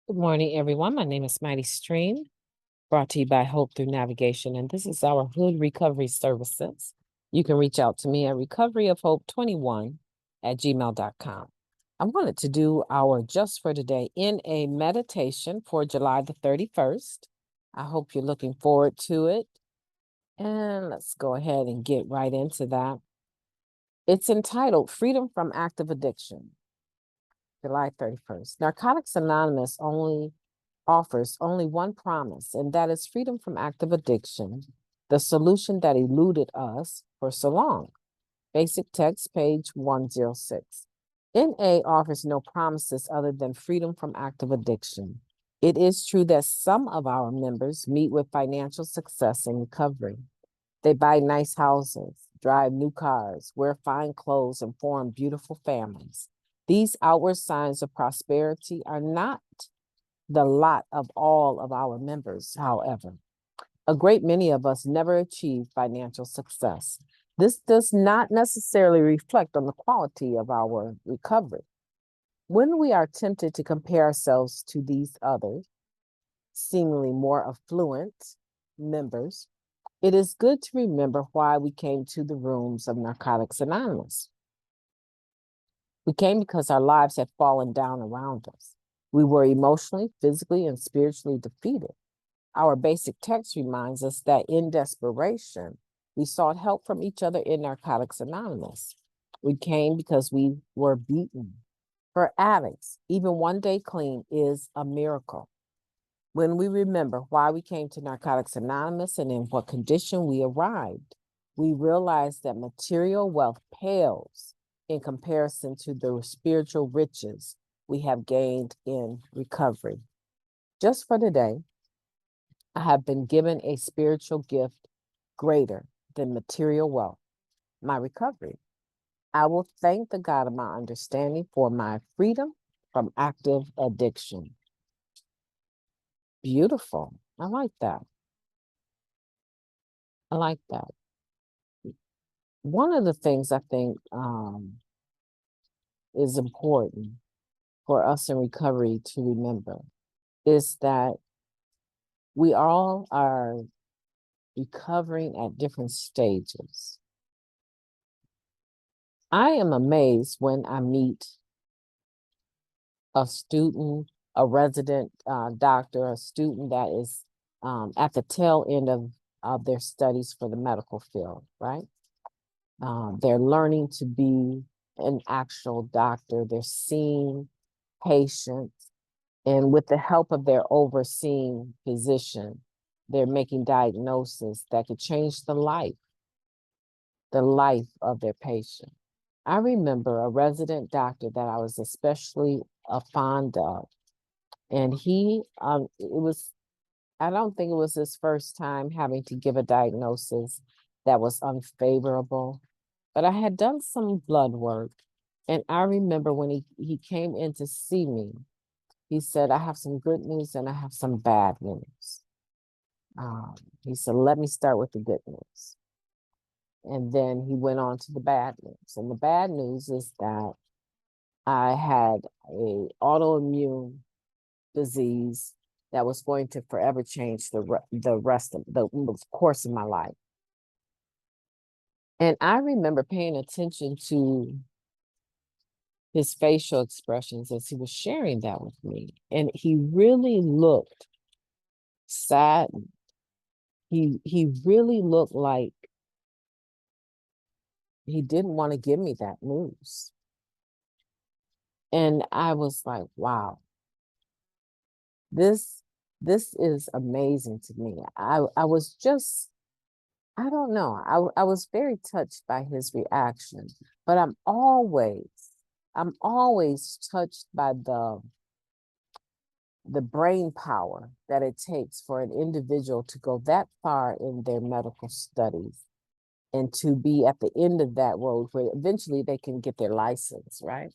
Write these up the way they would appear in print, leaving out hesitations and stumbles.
Good morning, everyone. My name is MightyStream, brought to you by Hope Through Navigation, and this is our Hood Recovery Services. You can reach out to me at recoveryofhope21@gmail.com. I wanted to do our Just for Today in a meditation for July the 31st. I hope you're looking forward to it. And let's go ahead and get right into that. It's entitled Freedom from Active Addiction, July 31st. Narcotics Anonymous offers only one promise, and that is freedom from active addiction, the solution that eluded us for so long. Basic text, page 106. NA offers no promises other than freedom from active addiction. It is true that some of our members meet with financial success in recovery. They buy nice houses, drive new cars, wear fine clothes, and form beautiful families. These outward signs of prosperity are not the lot of all of our members, however. A great many of us never achieve financial success. This does not necessarily reflect on the quality of our recovery. When we are tempted to compare ourselves to these other, seemingly more affluent members, it is good to remember why we came to the rooms of Narcotics Anonymous. We came because our lives had fallen down around us. We were emotionally, physically, and spiritually defeated. Our basic text reminds us that in desperation, we sought help from each other in Narcotics Anonymous. We came because we were beaten. For addicts, even one day clean is a miracle. When we remember why we came to Narcotics Anonymous and in what condition we arrived, we realize that material wealth pales in comparison to the spiritual riches we have gained in recovery. Just for today, I have been given a spiritual gift greater than material wealth, my recovery. I will thank the God of my understanding for my freedom from active addiction. Beautiful. I like that. I like that. One of the things I think is important for us in recovery to remember is that we all are recovering at different stages. I am amazed when I meet a student, a resident doctor, a student that is at the tail end of their studies for the medical field, right? They're learning to be an actual doctor. They're seeing patients, and with the help of their overseeing physician, they're making diagnoses that could change the life of their patient. I remember a resident doctor that I was especially fond of, and I don't think it was his first time having to give a diagnosis that was unfavorable, but I had done some blood work, and I remember when he came in to see me, he said, I have some good news and I have some bad news. He said, let me start with the good news. And then he went on to the bad news. And the bad news is that I had an autoimmune disease that was going to forever change the rest of the course of my life. And I remember paying attention to his facial expressions as he was sharing that with me. And he really looked sad. He really looked like he didn't want to give me that news. And I was like, wow, this is amazing to me. I was just, I don't know. I was very touched by his reaction, but I'm always touched by the brain power that it takes for an individual to go that far in their medical studies and to be at the end of that road where eventually they can get their license, right?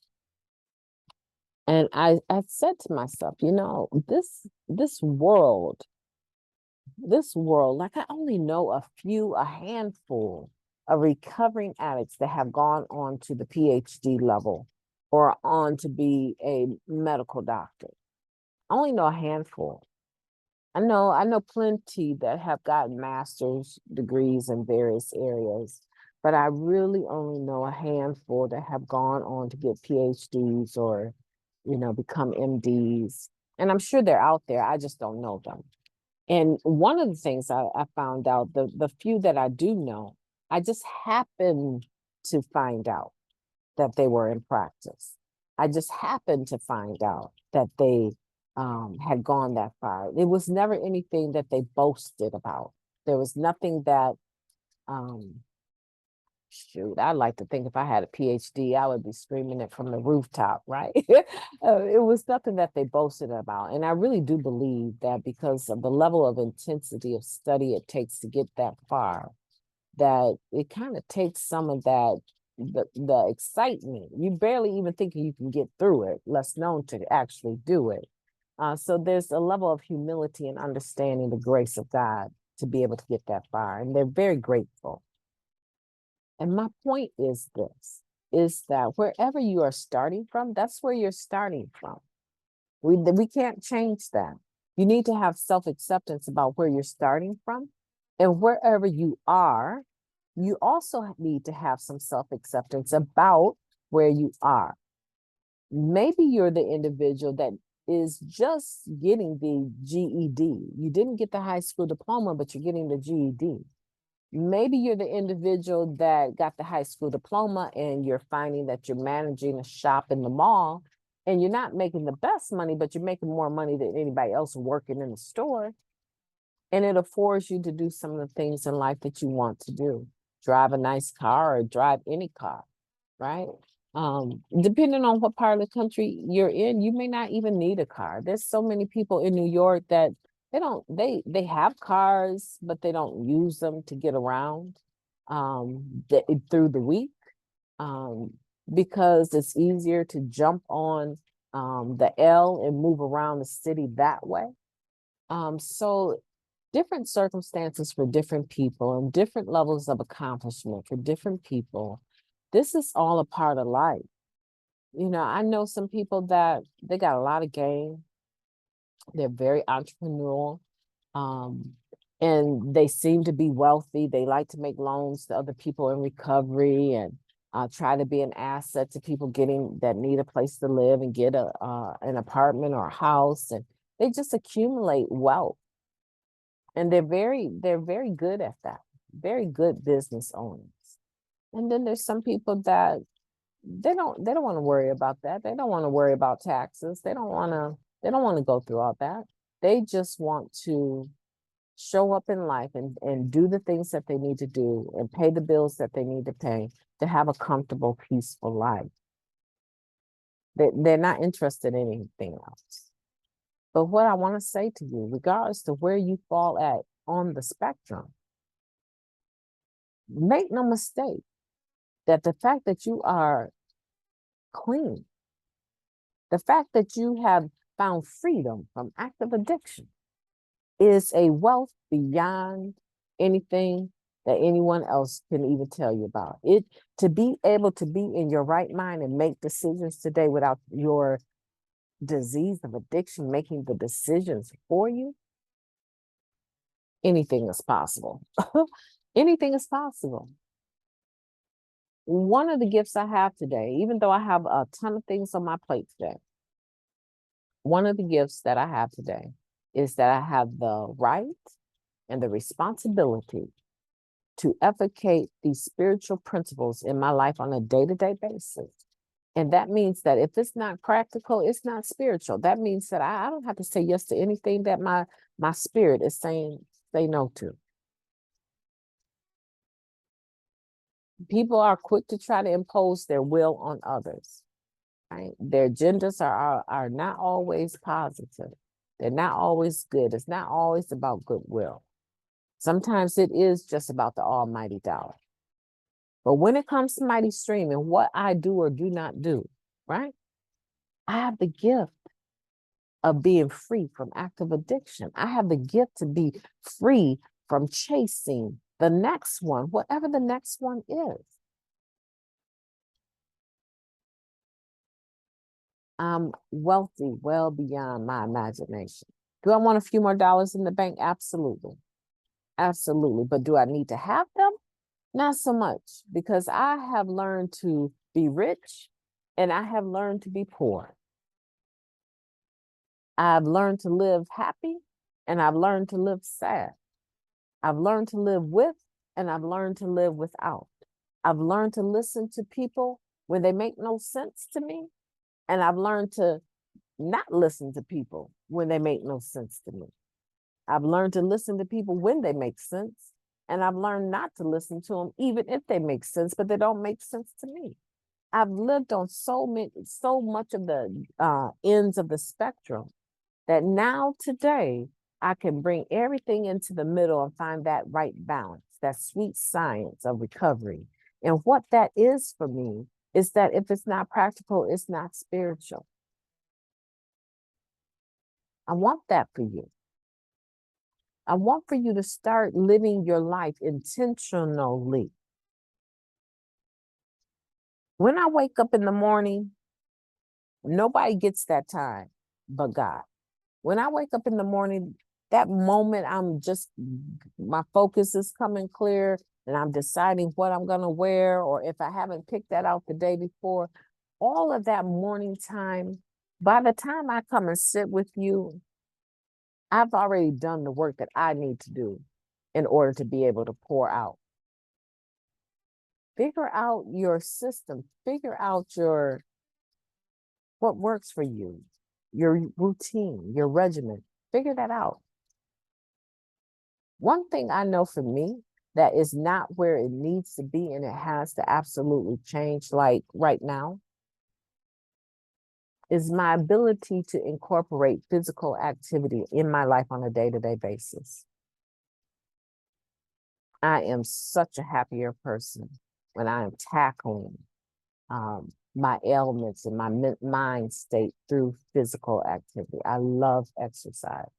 And I said to myself, this world, like I only know a handful of recovering addicts that have gone on to the PhD level or on to be a medical doctor. I only know a handful. I know plenty that have gotten master's degrees in various areas, but I really only know a handful that have gone on to get PhDs or, become MDs. And I'm sure they're out there. I just don't know them. And one of the things I found out, the few that I do know, I just happened to find out that they were in practice. I just happened to find out that they had gone that far. It was never anything that they boasted about. There was nothing that, shoot, I like to think if I had a PhD, I would be screaming it from the rooftop, right? It was nothing that they boasted about. And I really do believe that because of the level of intensity of study it takes to get that far, that it kind of takes some of that, the excitement. You barely even think you can get through it, less known to actually do it. So there's a level of humility and understanding the grace of God to be able to get that far. And they're very grateful. And my point is this, is that wherever you are starting from, that's where you're starting from. We can't change that. You need to have self-acceptance about where you're starting from. And wherever you are, you also need to have some self-acceptance about where you are. Maybe you're the individual that is just getting the GED. You didn't get the high school diploma, but you're getting the GED. Maybe you're the individual that got the high school diploma and you're finding that you're managing a shop in the mall and you're not making the best money, but you're making more money than anybody else working in the store. And it affords you to do some of the things in life that you want to do. Drive a nice car or drive any car, right? Depending on what part of the country you're in, you may not even need a car. There's so many people in New York that they have cars, but they don't use them to get around through the week because it's easier to jump on the L and move around the city that way. So different circumstances for different people and different levels of accomplishment for different people. This is all a part of life. I know some people that they got a lot of game. They're very entrepreneurial. And they seem to be wealthy. They like to make loans to other people in recovery and try to be an asset to people that need a place to live and get an apartment or a house. And they just accumulate wealth. And they're very good at that. Very good business owners. And then there's some people that they don't want to worry about that. They don't want to worry about taxes. They don't want to go through all that. They just want to show up in life and do the things that they need to do and pay the bills that they need to pay to have a comfortable, peaceful life. They're not interested in anything else. But what I want to say to you, regardless to where you fall at on the spectrum, make no mistake that the fact that you are clean, the fact that you have found freedom from active addiction is a wealth beyond anything that anyone else can even tell you about. It to be able to be in your right mind and make decisions today without your disease of addiction making the decisions for you, anything is possible. Anything is possible. One of the gifts I have today, even though I have a ton of things on my plate today, one of the gifts that I have today is that I have the right and the responsibility to advocate these spiritual principles in my life on a day-to-day basis. And that means that if it's not practical, it's not spiritual. That means that I don't have to say yes to anything that my spirit is saying say no to. People are quick to try to impose their will on others. Right? Their agendas are not always positive. They're not always good. It's not always about goodwill. Sometimes it is just about the almighty dollar. But when it comes to MightyStream and what I do or do not do, right? I have the gift of being free from active addiction. I have the gift to be free from chasing the next one, whatever the next one is. I'm wealthy well beyond my imagination. Do I want a few more dollars in the bank? Absolutely. Absolutely. But do I need to have them? Not so much, because I have learned to be rich and I have learned to be poor. I've learned to live happy and I've learned to live sad. I've learned to live with and I've learned to live without. I've learned to listen to people when they make no sense to me. And I've learned to not listen to people when they make no sense to me. I've learned to listen to people when they make sense. And I've learned not to listen to them even if they make sense, but they don't make sense to me. I've lived on so much of the ends of the spectrum that now today I can bring everything into the middle and find that right balance, that sweet science of recovery. And what that is for me is that if it's not practical, it's not spiritual. I want that for you. I want for you to start living your life intentionally. When I wake up in the morning, nobody gets that time but God. When I wake up in the morning, that moment my focus is coming clear and I'm deciding what I'm going to wear, or if I haven't picked that out the day before, all of that morning time, by the time I come and sit with you, I've already done the work that I need to do in order to be able to pour out. Figure out your system, figure out what works for you, your routine, your regimen, figure that out. One thing I know for me that is not where it needs to be and it has to absolutely change, like right now, is my ability to incorporate physical activity in my life on a day-to-day basis. I am such a happier person when I am tackling my ailments and my mind state through physical activity. I love exercise.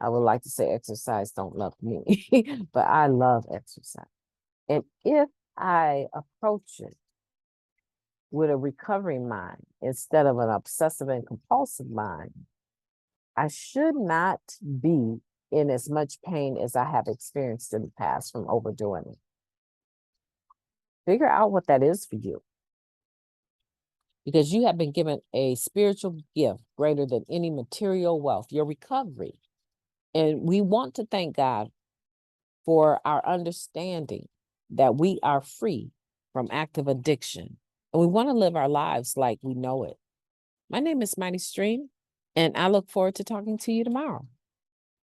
I would like to say exercise don't love me, but I love exercise. And if I approach it with a recovery mind instead of an obsessive and compulsive mind, I should not be in as much pain as I have experienced in the past from overdoing it. Figure out what that is for you, because you have been given a spiritual gift greater than any material wealth, your recovery. And we want to thank God for our understanding that we are free from active addiction. And we want to live our lives like we know it. My name is MightyStream, and I look forward to talking to you tomorrow.